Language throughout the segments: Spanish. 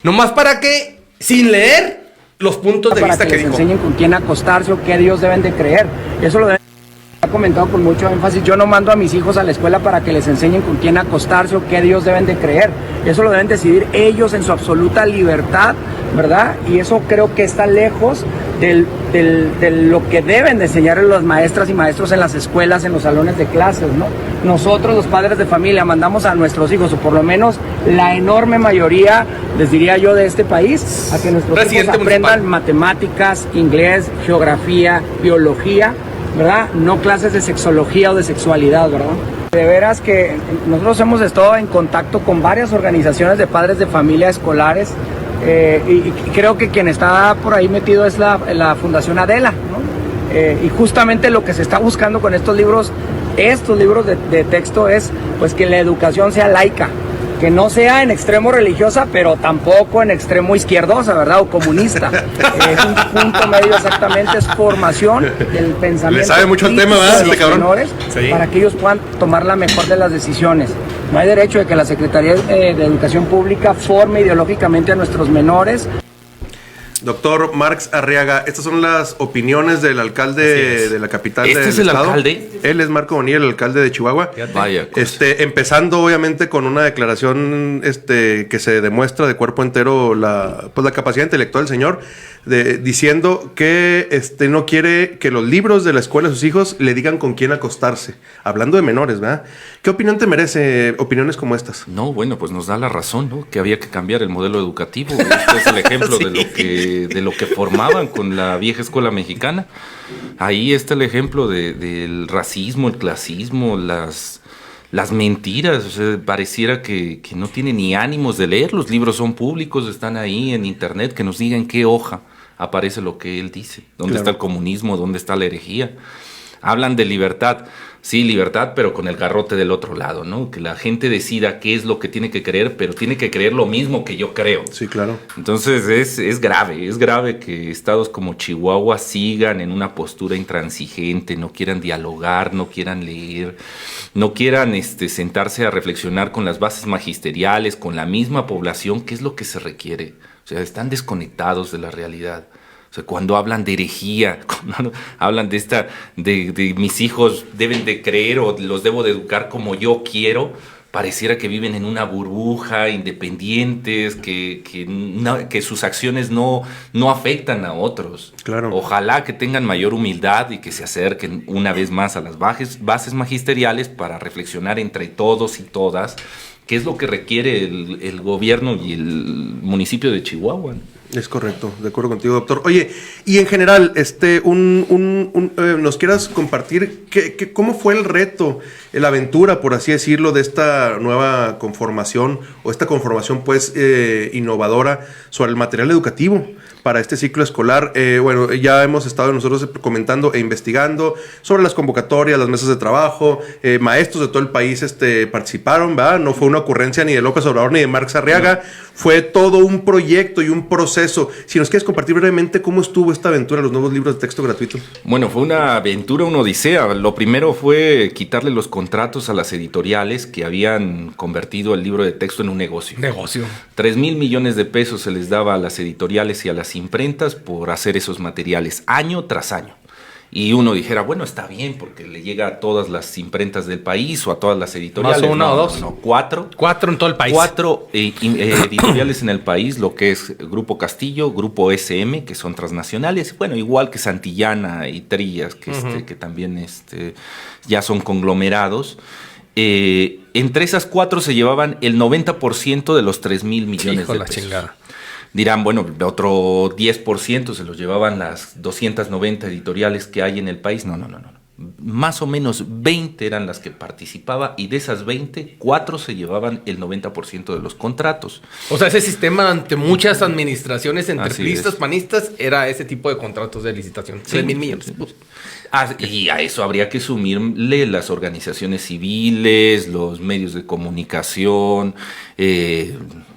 Nomás para que, sin leer los puntos de vista que les dijo. enseñen con quién acostarse o qué Dios deben de creer. Eso lo deben ha comentado con mucho énfasis. Yo no mando a mis hijos a la escuela para que les enseñen con quién acostarse o qué Dios deben de creer. Eso lo deben decidir ellos en su absoluta libertad, ¿verdad? Y eso creo que está lejos de lo que deben de enseñar las maestras y maestros en las escuelas, en los salones de clases, ¿no? Nosotros, los padres de familia, mandamos a nuestros hijos, o por lo menos la enorme mayoría, les diría yo, de este país, a que nuestros hijos aprendan matemáticas, inglés, geografía, biología, ¿verdad? No clases de sexología o de sexualidad, ¿verdad? De veras que nosotros hemos estado en contacto con varias organizaciones de padres de familia escolares y creo que quien está por ahí metido es la Fundación Adela, ¿no? Y justamente lo que se está buscando con estos libros de texto es pues que la educación sea laica, que no sea en extremo religiosa, pero tampoco en extremo izquierdosa, ¿verdad? O comunista. Es un punto medio exactamente, es formación del pensamiento. Le sabe mucho el tema, ¿verdad? Este cabrón. Menores, sí. Para que ellos puedan tomar la mejor de las decisiones. No hay derecho de que la Secretaría de Educación Pública forme ideológicamente a nuestros menores. Doctor Marx Arriaga, estas son las opiniones del alcalde de la capital del estado. ¿Este es el alcalde? Él es Marco Bonilla, el alcalde de Chihuahua. Vaya cosa. Empezando obviamente con una declaración que se demuestra de cuerpo entero la capacidad intelectual del señor, diciendo que no quiere que los libros de la escuela de sus hijos le digan con quién acostarse. Hablando de menores, ¿verdad? ¿Qué opinión te merece opiniones como estas? No, bueno, pues nos da la razón, ¿no? Que había que cambiar el modelo educativo. Este es el ejemplo sí. de lo que formaban con la vieja escuela mexicana. Ahí está el ejemplo del racismo, el clasismo, las mentiras. O sea, pareciera que no tiene ni ánimos de leer. Los libros son públicos, están ahí en internet, que nos digan en qué hoja aparece lo que él dice. ¿Dónde está el comunismo? ¿Dónde está la herejía? Hablan de libertad. Sí, libertad, pero con el garrote del otro lado, ¿no? Que la gente decida qué es lo que tiene que creer, pero tiene que creer lo mismo que yo creo. Sí, claro. Entonces es grave que estados como Chihuahua sigan en una postura intransigente, no quieran dialogar, no quieran leer, no quieran sentarse a reflexionar con las bases magisteriales, con la misma población, qué es lo que se requiere. O sea, están desconectados de la realidad. O sea, cuando hablan de herejía, cuando hablan de mis hijos deben de creer o los debo de educar como yo quiero, pareciera que viven en una burbuja, independientes, que sus acciones no afectan a otros. Claro. Ojalá que tengan mayor humildad y que se acerquen una vez más a las bases magisteriales para reflexionar entre todos y todas qué es lo que requiere el gobierno y el municipio de Chihuahua. Es correcto, de acuerdo contigo, doctor. Oye, y en general, ¿nos quieras compartir cómo fue el reto, la aventura, por así decirlo, de esta nueva conformación, o esta conformación, pues, innovadora sobre el material educativo para este ciclo escolar? Bueno, ya hemos estado nosotros comentando e investigando sobre las convocatorias, las mesas de trabajo, maestros de todo el país participaron, ¿verdad? No fue una ocurrencia ni de López Obrador ni de Marx Arriaga, fue todo un proyecto y un proceso. Si nos quieres compartir brevemente cómo estuvo esta aventura, los nuevos libros de texto gratuitos. Bueno, fue una aventura, una odisea. Lo primero fue quitarle los contratos a las editoriales que habían convertido el libro de texto en un negocio. 3,000 millones de pesos se les daba a las editoriales y a las imprentas por hacer esos materiales año tras año. Y uno dijera, bueno, está bien, porque le llega a todas las imprentas del país o a todas las editoriales. ¿Más uno o dos? No, 4. 4 en todo el país. 4 editoriales en el país, lo que es Grupo Castillo, Grupo SM, que son transnacionales. Bueno, igual que Santillana y Trillas, que también ya son conglomerados. Entre esas 4 se llevaban el 90% de los 3,000 millones de pesos. Chingada. Dirán, bueno, otro 10% se los llevaban las 290 editoriales que hay en el país. No. Más o menos 20 eran las que participaba y de esas 20, 4 se llevaban el 90% de los contratos. O sea, ese sistema ante muchas administraciones entre Así priistas, es. panistas, era ese tipo de contratos de licitación. 3,000 millones. Sí. Y a eso habría que sumirle las organizaciones civiles, los medios de comunicación,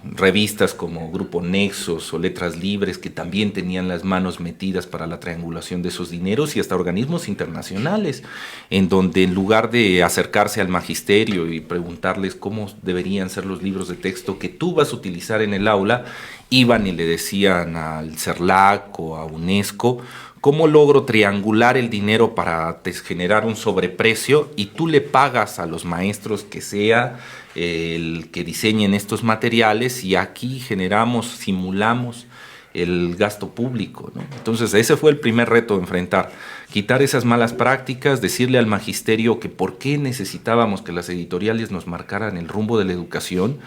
revistas como Grupo Nexos o Letras Libres, que también tenían las manos metidas para la triangulación de esos dineros, y hasta organismos internacionales, en donde en lugar de acercarse al magisterio y preguntarles cómo deberían ser los libros de texto que tú vas a utilizar en el aula, iban y le decían al CERLAC o a UNESCO: ¿cómo logro triangular el dinero para generar un sobreprecio? Y tú le pagas a los maestros que sea el que diseñen estos materiales, y aquí simulamos el gasto público, ¿no? Entonces ese fue el primer reto a enfrentar: quitar esas malas prácticas, decirle al magisterio que por qué necesitábamos que las editoriales nos marcaran el rumbo de la educación.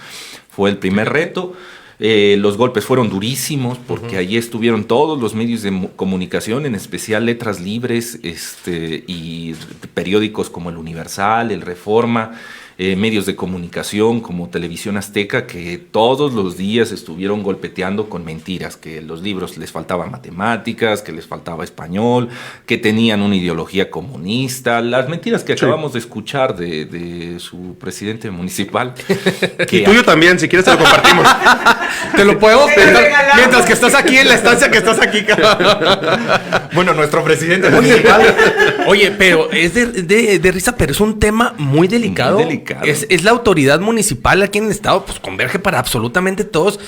Fue el primer reto. Los golpes fueron durísimos porque allí estuvieron todos los medios de comunicación, en especial Letras Libres, y periódicos como El Universal, El Reforma, medios de comunicación como Televisión Azteca, que todos los días estuvieron golpeteando con mentiras: que los libros les faltaba matemáticas, que les faltaba español, que tenían una ideología comunista, las mentiras que acabamos de escuchar de su presidente municipal. Y tuyo también, si quieres te lo compartimos. Te lo podemos pegar mientras que estás aquí en la estancia que estás aquí, Bueno, nuestro presidente municipal. Oye, pero es de risa, pero es un tema muy delicado. Muy delicado. Es la autoridad municipal aquí en el estado, pues converge para absolutamente todos.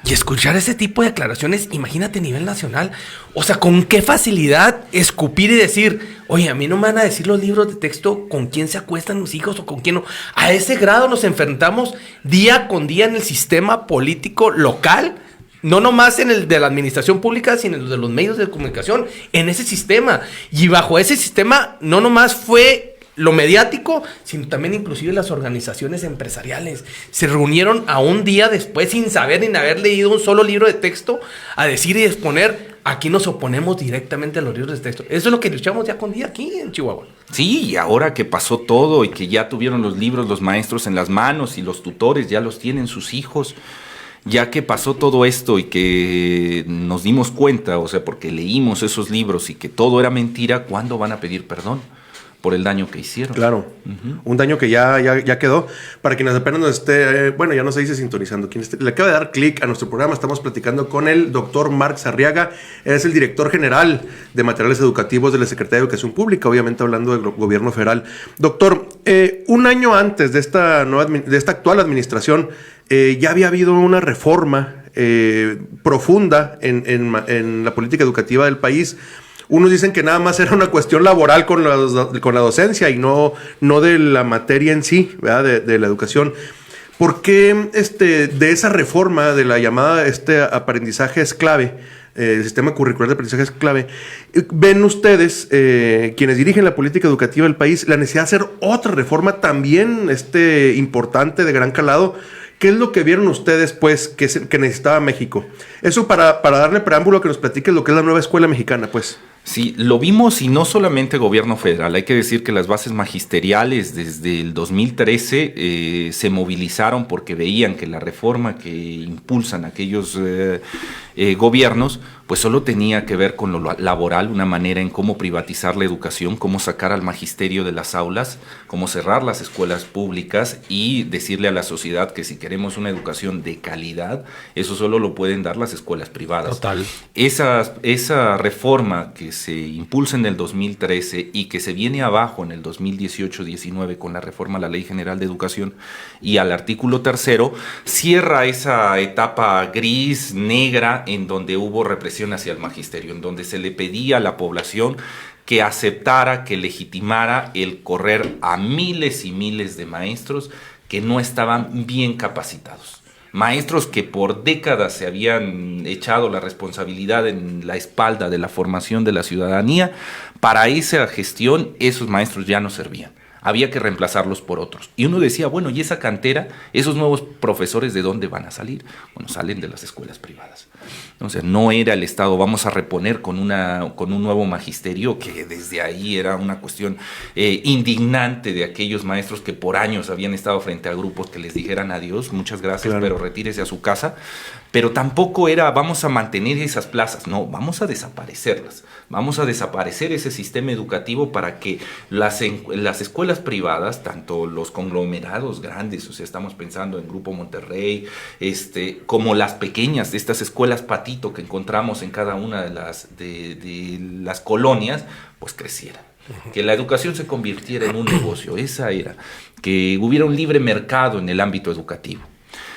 Y escuchar ese tipo de declaraciones, imagínate a nivel nacional. O sea, con qué facilidad escupir y decir: oye, a mí no me van a decir los libros de texto con quién se acuestan mis hijos o con quién no. A ese grado nos enfrentamos día con día en el sistema político local. No nomás en el de la administración pública, sino en el de los medios de comunicación, en ese sistema. Y bajo ese sistema no nomás fue lo mediático, sino también inclusive las organizaciones empresariales. Se reunieron a un día después, sin saber ni haber leído un solo libro de texto, a decir y exponer: aquí nos oponemos directamente a los libros de texto. Eso es lo que luchamos ya con día aquí en Chihuahua. Sí, y ahora que pasó todo y que ya tuvieron los libros los maestros en las manos y los tutores ya los tienen sus hijos, ya que pasó todo esto y que nos dimos cuenta, o sea, porque leímos esos libros y que todo era mentira, ¿cuándo van a pedir perdón por el daño que hicieron? Claro, un daño que ya quedó. Para quienes apenas nos esté, bueno, ya no se dice sintonizando, le acaba de dar clic a nuestro programa, estamos platicando con el doctor Marc Sarriaga. Es el director general de materiales educativos de la Secretaría de Educación Pública, obviamente hablando del gobierno federal. Doctor, un año antes de esta actual administración, ya había habido una reforma profunda en la política educativa del país. Unos dicen que nada más era una cuestión laboral con la docencia y no de la materia en sí, ¿verdad? De la educación. ¿Por qué de esa reforma de la llamada aprendizaje es clave, el sistema curricular de aprendizaje es clave, ven ustedes, quienes dirigen la política educativa del país, la necesidad de hacer otra reforma también importante, de gran calado? ¿Qué es lo que vieron ustedes, pues, que necesitaba México? Eso para darle preámbulo a que nos platiques lo que es la nueva escuela mexicana, pues. Sí, lo vimos, y no solamente gobierno federal. Hay que decir que las bases magisteriales desde el 2013 se movilizaron porque veían que la reforma que impulsan aquellos gobiernos pues solo tenía que ver con lo laboral, una manera en cómo privatizar la educación, cómo sacar al magisterio de las aulas, cómo cerrar las escuelas públicas y decirle a la sociedad que si queremos una educación de calidad, eso solo lo pueden dar las escuelas privadas. Total. Esa reforma que se impulsa en el 2013 y que se viene abajo en el 2018-19 con la reforma a la Ley General de Educación y al artículo 3º, cierra esa etapa gris, negra, en donde hubo represión hacia el magisterio, en donde se le pedía a la población que aceptara, que legitimara el correr a miles y miles de maestros que no estaban bien capacitados. Maestros que por décadas se habían echado la responsabilidad en la espalda de la formación de la ciudadanía. Para esa gestión, esos maestros ya no servían. Había que reemplazarlos por otros. Y uno decía, bueno, ¿y esa cantera, esos nuevos profesores de dónde van a salir? Bueno, salen de las escuelas privadas. O sea, no era el Estado, vamos a reponer con un nuevo magisterio, que desde ahí era una cuestión indignante de aquellos maestros que por años habían estado frente a grupos que les dijeran adiós, muchas gracias, claro, pero retírese a su casa. Pero tampoco era vamos a mantener esas plazas, no, vamos a desaparecerlas. Vamos a desaparecer ese sistema educativo para que las escuelas privadas, tanto los conglomerados grandes, o sea, estamos pensando en Grupo Monterrey, como las pequeñas, de estas escuelas patito que encontramos en cada una de las colonias, pues crecieran. Que la educación se convirtiera en un negocio, esa era. Que hubiera un libre mercado en el ámbito educativo.